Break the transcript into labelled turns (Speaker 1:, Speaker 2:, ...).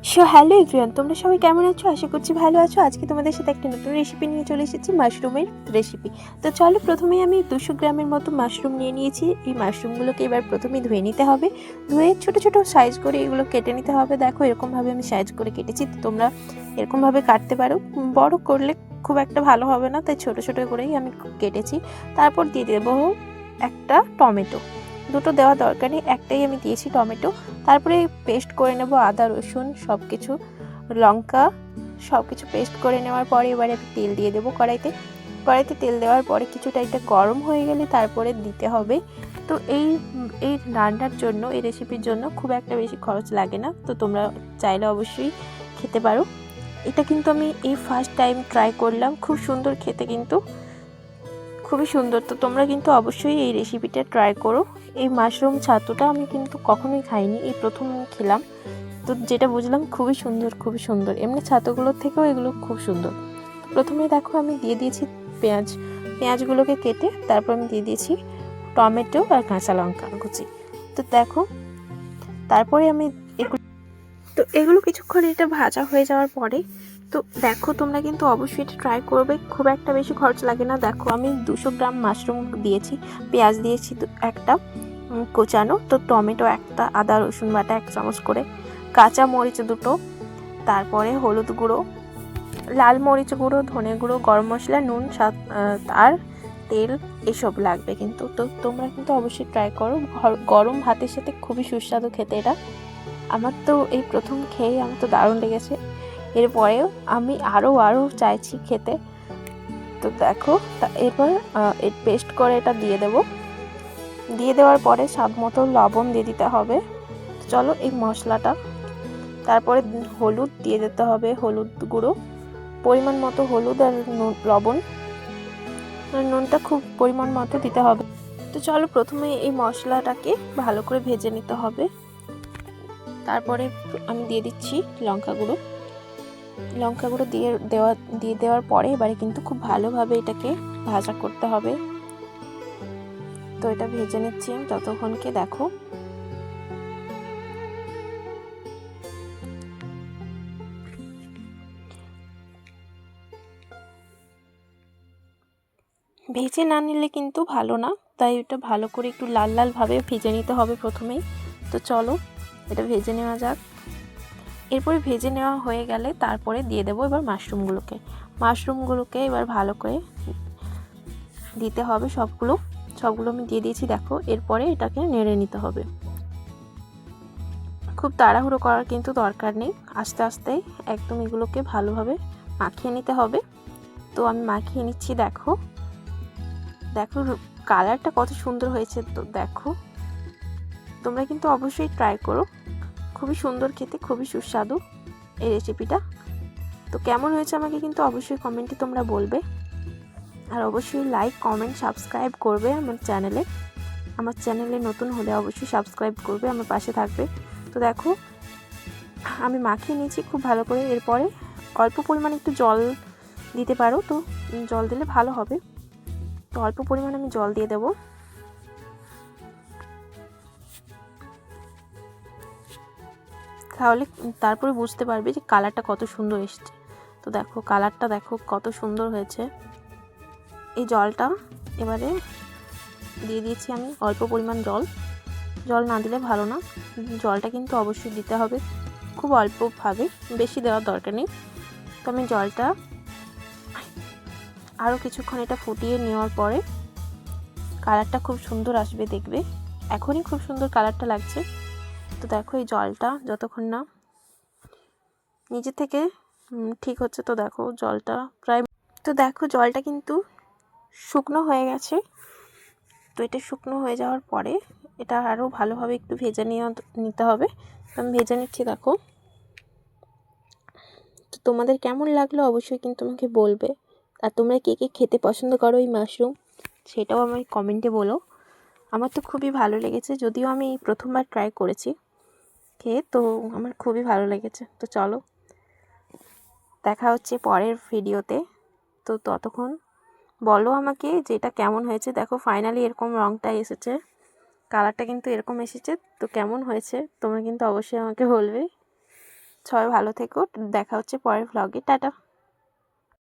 Speaker 1: Hello everyone, তোমরা সবাই কেমন আছো? আশা করছি ভালো আছো। আজকে তোমাদের সাথে একটা নতুন রেসিপি নিয়ে চলে এসেছি, মাশরুমের রেসিপি। তো চলো, প্রথমেই আমি 200 গ্রামের মতো মাশরুম নিয়ে নিয়েছি। এই মাশরুমগুলোকে এবার প্রথমেই ধুয়ে নিতে হবে। ধুয়ে ছোট ছোট সাইজ করে এগুলো কেটে নিতে হবে। দেখো, এরকমভাবে আমি সাইজ করে কেটেছি। তো তোমরা এরকমভাবে কাটতে পারো, বড় করলে খুব একটা ভালো হবে না, তাই ছোট ছোট করেই আমি কেটেছি। তারপর দিয়ে দেবো একটা টমেটো। দুটো দেওয়া দরকার নেই, একটাই আমি দিয়েছি টমেটো। তারপরে পেস্ট করে নেব আদা রসুন সব কিছু, লঙ্কা সব কিছু পেস্ট করে নেওয়ার পরে এবারে আমি তেল দিয়ে দেবো কড়াইতে। তেল দেওয়ার পরে কিছুটা এটা গরম হয়ে গেলে তারপরে দিতে হবে। তো এই রান্নার জন্য, এই রেসিপির জন্য খুব একটা বেশি খরচ লাগে না। তো তোমরা চাইলে অবশ্যই খেতে পারো। এটা কিন্তু আমি এই ফার্স্ট টাইম ট্রাই করলাম, খুব সুন্দর খেতে, কিন্তু খুবই সুন্দর। তো তোমরা কিন্তু অবশ্যই এই রেসিপিটা ট্রাই করো। এই মাশরুম ছাতুটা আমি কিন্তু কখনোই খাইনি, এই প্রথম খেলাম। তো যেটা বুঝলাম খুবই সুন্দর, খুবই সুন্দর। এমনি ছাতুগুলোর থেকেও এগুলো খুব সুন্দর। প্রথমে দেখো আমি দিয়ে দিয়েছি পেঁয়াজগুলোকে কেটে, তারপর আমি দিয়ে দিয়েছি টমেটো আর কাঁচা লঙ্কা কুচি। তো দেখো, তারপরে আমি এগুলো কিছুক্ষণ এটা ভাজা হয়ে যাওয়ার পরে, তো দেখো তোমরা কিন্তু অবশ্যই এটা ট্রাই করবে, খুব একটা বেশি খরচ লাগে না। দেখো আমি 200 গ্রাম মাশরুম দিয়েছি, পেঁয়াজ দিয়েছি একটা কোচানো, তো টমেটো একটা, আদা রসুন বাটা 1 চামচ করে, কাঁচা মরিচ দুটো, তারপরে হলুদ গুঁড়ো, লাল মরিচ গুঁড়ো, ধনে গুঁড়ো, গরম মশলা, নুন, আর তেল, এসব লাগবে কিন্তু। তো তোমরা কিন্তু অবশ্যই ট্রাই করো, গরম ভাতের সাথে খুবই সুস্বাদু খেতে এটা। আমার তো এই প্রথম খেয়ে আমার তো দারুণ লেগেছে। এরপরেও আমি আরও চাইছি খেতে। তো দেখো, এরপর পেস্ট করে এটা দিয়ে দেওয়ার পরে স্বাদ মতো লবণ দিয়ে দিতে হবে। চলো এই মশলাটা, তারপরে হলুদ দিয়ে দিতে হবে, হলুদ গুঁড়ো পরিমাণ মতো, হলুদ আর লবণ, নুনটা খুব পরিমাণ মতো দিতে হবে। তো চলো প্রথমে এই মশলাটাকে ভালো করে ভেজে নিতে হবে। তারপরে আমি দিয়ে দিচ্ছি লঙ্কা গুঁড়ো দিয়ে দেওয়ার পরে এবারে কিন্তু খুব ভালোভাবে এটাকে ভাজা করতে হবে। তো এটা ভেজে নিচ্ছি যতক্ষণকে, দেখো ভেজে না নিলে কিন্তু ভালো না, তাই এটা ভালো করে একটু লাল লাল ভাবে ভেজে নিতে হবে প্রথমেই। তো চলো এটা ভেজে নেওয়া যাক। এরপরে ভেজে নেওয়া হয়ে গেলে তারপরে দিয়ে দেবো এবার মাশরুমগুলোকে এবার ভালো করে দিতে হবে। সবগুলো আমি দিয়ে দিয়েছি, দেখো। এরপরে এটাকে নেড়ে নিতে হবে, খুব তাড়াহুড়ো করার কিন্তু দরকার নেই, আস্তে আস্তে একদম এগুলোকে ভালোভাবে মাখিয়ে নিতে হবে। তো আমি মাখিয়ে নিচ্ছি। দেখো কালারটা কত সুন্দর হয়েছে। তো দেখো তোমরা কিন্তু অবশ্যই ট্রাই করো, খুবই সুন্দর খেতে, খুবই সুস্বাদু এই রেসিপিটা। তো কেমন হয়েছে আমাকে কিন্তু অবশ্যই কমেন্টে তোমরা বলবে। আর অবশ্যই লাইক, কমেন্ট, সাবস্ক্রাইব করবে আমার চ্যানেলে নতুন হলে অবশ্যই সাবস্ক্রাইব করবে, আমার পাশে থাকবে। তো দেখো আমি মাখিয়ে নিয়েছি খুব ভালো করে। এরপরে অল্প পরিমাণে একটু জল দিতে পারো, তো জল দিলে ভালো হবে। তো অল্প পরিমাণে আমি জল দিয়ে দেবো। তাহলে তারপরে বুঝতে পারবে যে কালারটা কত সুন্দর এসেছে। তো দেখো কালারটা দেখো কত সুন্দর হয়েছে। এই জলটা এবারে দিয়ে দিয়েছি আমি অল্প পরিমাণ জল না দিলে ভালো না, জলটা কিন্তু অবশ্যই দিতে হবে, খুব অল্পভাবে, বেশি দেওয়ার দরকার নেই। তো আমি জলটা আরও কিছুক্ষণ এটা ফুটিয়ে নেওয়ার পরে কালারটা খুব সুন্দর আসবে, দেখবে এখনই খুব সুন্দর কালারটা লাগছে। তো দেখো এই জলটা যতক্ষণ না নিজে থেকে ঠিক হচ্ছে, তো দেখো জলটা প্রায়, তো দেখো জলটা কিন্তু শুকনো হয়ে গেছে। তো এটা শুকনো হয়ে যাওয়ার পরে এটা আরও ভালোভাবে একটু ভেজে নিতে হবে। আমি ভেজে নিচ্ছি, দেখো। তো তোমাদের কেমন লাগলো অবশ্যই কিন্তু আমাকে বলবে। আর তোমরা কে কে খেতে পছন্দ করো এই মাশরুম, সেটাও আমায় কমেন্টে বলো। আমার তো খুবই ভালো লেগেছে, যদিও আমি প্রথমবার ট্রাই করেছি খেয়ে, তো আমার খুবই ভালো লেগেছে। তো চলো দেখা হচ্ছে পরের ভিডিওতে। তো ততক্ষণ বলো আমাকে যে এটা কেমন হয়েছে। দেখো ফাইনালি এরকম রঙটা এসেছে, কালারটা কিন্তু এরকম এসেছে। তো কেমন হয়েছে তোমরা কিন্তু অবশ্যই আমাকে বলবে। সবাই ভালো থেকো, দেখা হচ্ছে পরের ভ্লগে, টাটা।